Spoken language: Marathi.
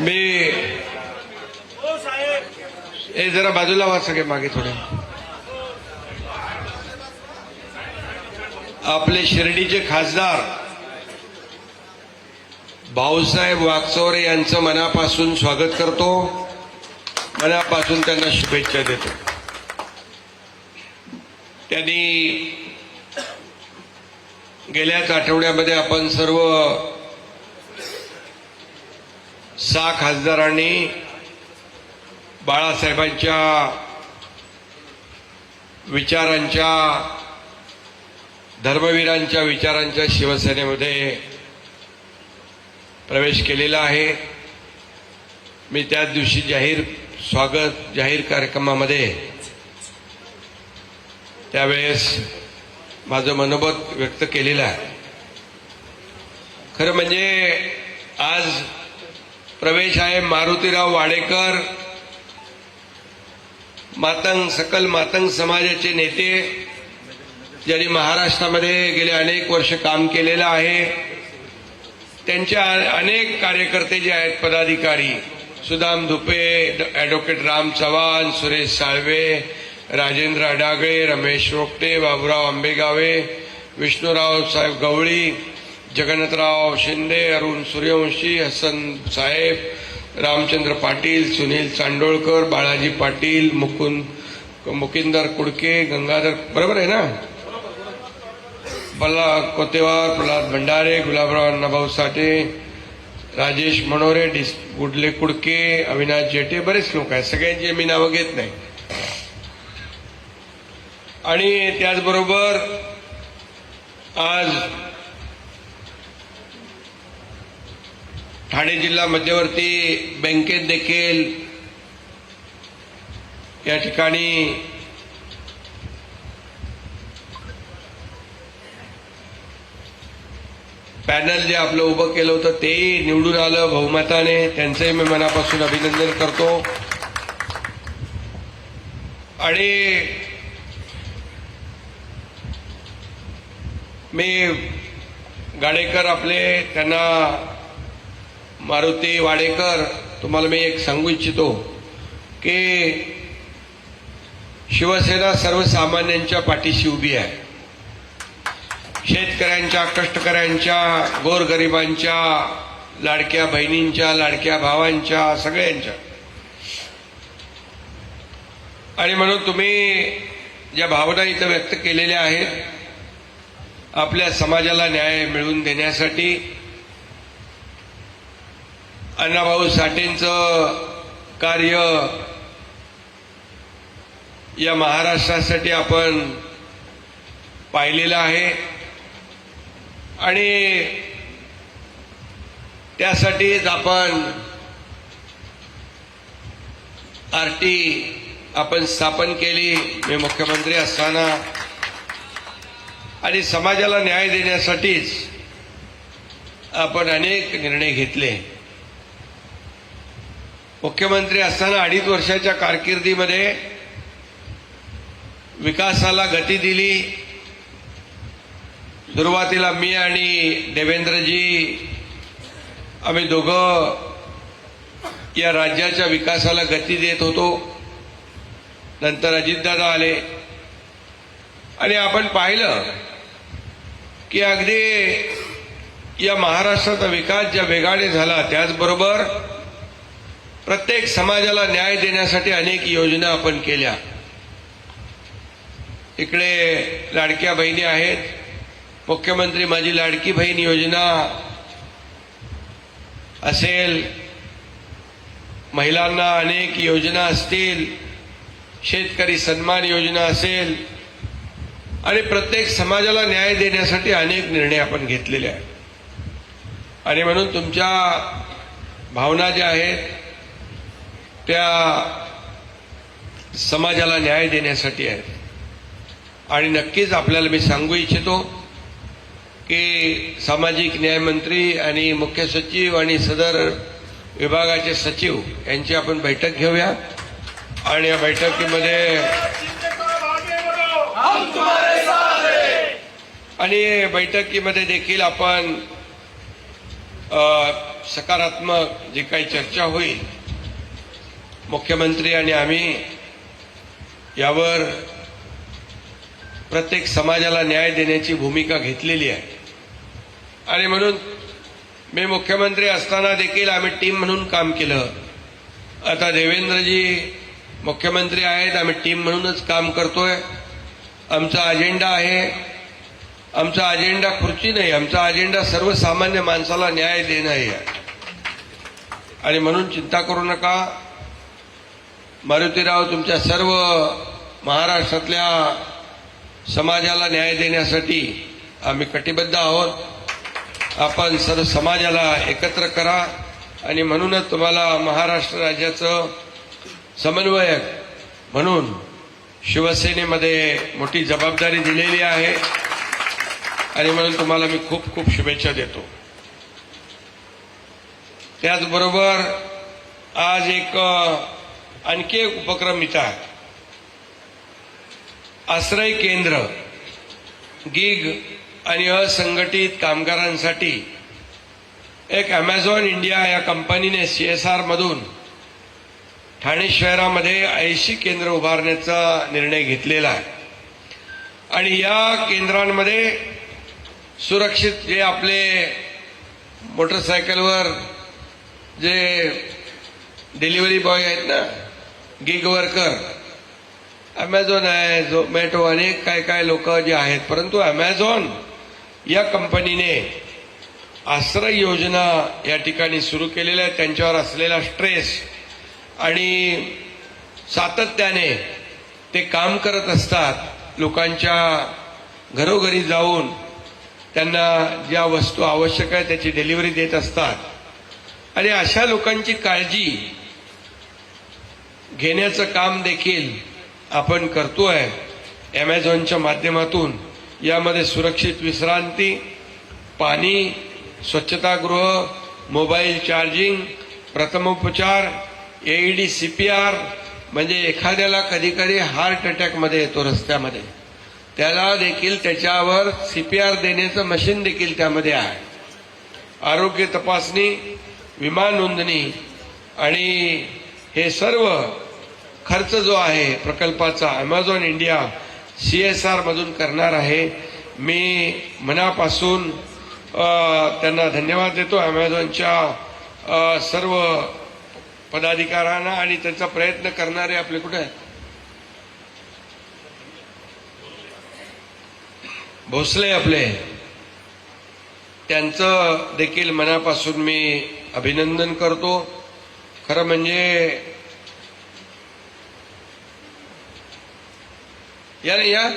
मी जरा बाजूला व्हा सगळे मागे थोडे. आपले शिर्डीचे खासदार भाऊसाहेब वागचौरे यांचं मनापासून स्वागत करतो, मनापासून त्यांना शुभेच्छा देतो. त्यांनी गेल्याच आठवड्यामध्ये आपण सर्व 6 खासदारांनी बाळासाहेबांच्या विचारांच्या, धर्मवीरांच्या विचारांच्या शिवसेनेमध्ये प्रवेश केलेला आहे. मी त्याच दिवशी जाहीर कार्यक्रमामध्ये त्यावेळेस माझं मनोगत व्यक्त केलेलं आहे. खरं म्हणजे आज प्रवेश आहे मारुतीराव वाडेकर, सकल मातंग समाजाचे नेते, ज्यांनी महाराष्ट्रामध्ये गेले अनेक वर्ष काम केलेलं आहे. त्यांच्या अनेक कार्यकर्ते जे आहेत, पदाधिकारी, सुदाम धुपे, ॲडव्होकेट राम चव्हाण, सुरेश साळवे, राजेंद्र अडागळे, रमेश रोपटे, बाबूराव आंबेगावे, विष्णुराव साहेब गवळी, जगन्नाथराव शिंदे, अरुण सूर्यवंशी, हसन साहेब, रामचंद्र पाटील, सुनील चांडोळकर, बाळाजी पाटील, मुकिंदर कुडके, गंगाधर, बरोबर आहे ना, कोतेवार, प्रल्हाद भंडारे, गुलाबराव अण्णाभाऊ साठे, राजेश मनोरे, गुडले कुडके, अविनाश जेठे, बरेच लोक आहेत. सगळ्यांची मी नावं घेत नाही. आणि त्याचबरोबर आज ठाणे जिल्हा मध्यवर्ती बँकेत देखील या ठिकाणी पॅनल जे आपलं उभं केलं होतं तेही निवडून आलं बहुमताने. त्यांचंही मी मनापासून अभिनंदन करतो. आणि मी गाडेकर आपले, त्यांना मारुती वाडेकर, तुम्हाला मी एक सांगू इच्छितो की शिवसेना सर्वसामान्यांच्या पाठीशी उभी आहे. शेतकऱ्यांच्या, कष्टकऱ्यांच्या, गोरगरिबांच्या, लाडक्या बहिणींच्या, लाडक्या भावांच्या, सगळ्यांच्या. आणि म्हणून तुम्ही ज्या भावना इथं व्यक्त केलेल्या आहेत, आपल्या समाजाला न्याय मिळवून देण्यासाठी अण्णाभाऊ साठेंचं कार्य या महाराष्ट्रासाठी आपण पाहिलेलं आहे. आणि त्यासाठीच आपण आपण स्थापन केली. मी मुख्यमंत्री असताना, आणि समाजाला न्याय देण्यासाठीच आपण अनेक निर्णय घेतले. मुख्यमंत्री असताना 2.5 वर्षाच्या कारकिर्दीमध्ये विकासाला गती दिली. सुरुवातीला मी आणि देवेंद्रजी, आम्ही दोघं या राज्याच्या विकासाला गती देत होतो. नंतर अजितदादा आले आणि आपण पाहिलं की अगदी या महाराष्ट्राचा विकास ज्या वेगाने झाला, त्याचबरोबर प्रत्येक समाजाला न्याय देण्यासाठी अनेक योजना आपण केल्या. इकडे लाडक्या बहिणी आहेत, मुख्यमंत्री माझी लाडकी बहीण योजना असेल, महिलांना अनेक योजना असतील, शेतकरी सन्मान योजना असेल, आणि प्रत्येक समाजाला न्याय देण्यासाठी अनेक निर्णय आपण घेतलेले आहेत. आणि म्हणून तुमच्या भावना ज्या आहेत त्या समाजाला न्याय देण्यासाठी आहेत. आणि नक्कीच आपल्याला मी सांगू इच्छितो की सामाजिक न्याय मंत्री आणि मुख्य सचिव आणि सदर विभागाचे सचिव यांची आपण बैठक घेऊया. आणि या बैठकीमध्ये देखील आपण सकारात्मक जी काही चर्चा होईल, मुख्यमंत्री आणि आम्ही यावर प्रत्येक समाजाला न्याय देण्याची भूमिका घेतलेली आहे. आणि म्हणून मी मुख्यमंत्री असताना देखील आम्ही टीम म्हणून काम केलं. आता देवेंद्रजी मुख्यमंत्री आहेत, आम्ही टीम म्हणूनच काम करतोय. आमचा अजेंडा आहे, आमचा अजेंडा खुर्ची नाही, आमचा अजेंडा सर्वसामान्य माणसाला न्याय देणं आहे. आणि म्हणून चिंता करू नका, मारुतीराव तुमच्या सर्व महाराष्ट्रातल्या समाजाला न्याय देण्यासाठी आम्ही कटिबद्ध आहोत. आपण सर्व समाजाला एकत्र करा. आणि म्हणूनच तुम्हाला महाराष्ट्र राज्याचं समन्वयक म्हणून शिवसेनेमध्ये मोठी जबाबदारी दिलेली आहे. आणि म्हणून तुम्हाला मी खूप खूप शुभेच्छा देतो. त्याचबरोबर आज आणखी एक उपक्रम इथं आहे. आश्रय केंद्र गिग आणि असंघटित कामगारांसाठी एक अमेझॉन इंडिया या कंपनीने CSR मधून ठाणे शहरामध्ये 80 केंद्र उभारण्याचा निर्णय घेतलेला आहे. आणि या केंद्रांमध्ये सुरक्षित जे आपले मोटरसायकलवर जे डिलिव्हरी बॉय आहेत ना, गिग वर्कर, अमेझॉन आहे, झोमॅटो, अनेक काय लोक जे आहेत, परंतु अमेझॉन या कंपनीने आश्रय योजना या ठिकाणी सुरू केलेल्या आहे. त्यांच्यावर असलेला स्ट्रेस आणि सातत्याने ते काम करत असतात. लोकांच्या घरोघरी जाऊन त्यांना ज्या वस्तू आवश्यक आहे त्याची डिलिव्हरी देत असतात. आणि अशा लोकांची काळजी घेण्याचं काम देखील आपण करतोय अमेझॉनच्या माध्यमातून. यामध्ये सुरक्षित विश्रांती, पाणी, स्वच्छतागृह, मोबाईल चार्जिंग, प्रथमोपचार, AED CPR, म्हणजे एखाद्याला कधी कधी हार्ट अटॅकमध्ये येतो रस्त्यामध्ये, त्याला देखील त्याच्यावर CPR देण्याचं मशीन देखील त्यामध्ये आहे. आरोग्य तपासणी, विमा नोंदणी आणि हे सर्व खर्च जो आहे प्रकल्पाचा अमेझॉन इंडिया CSR मधून करणार आहे. मी मनापासून त्यांना धन्यवाद देतो, अमेझॉनच्या सर्व पदाधिकाऱ्यांना. आणि त्यांचा प्रयत्न करणारे आपले कुठे आहेत, भोसले आपले, त्यांचं देखील मनापासून मी अभिनंदन करतो. खरं म्हणजे या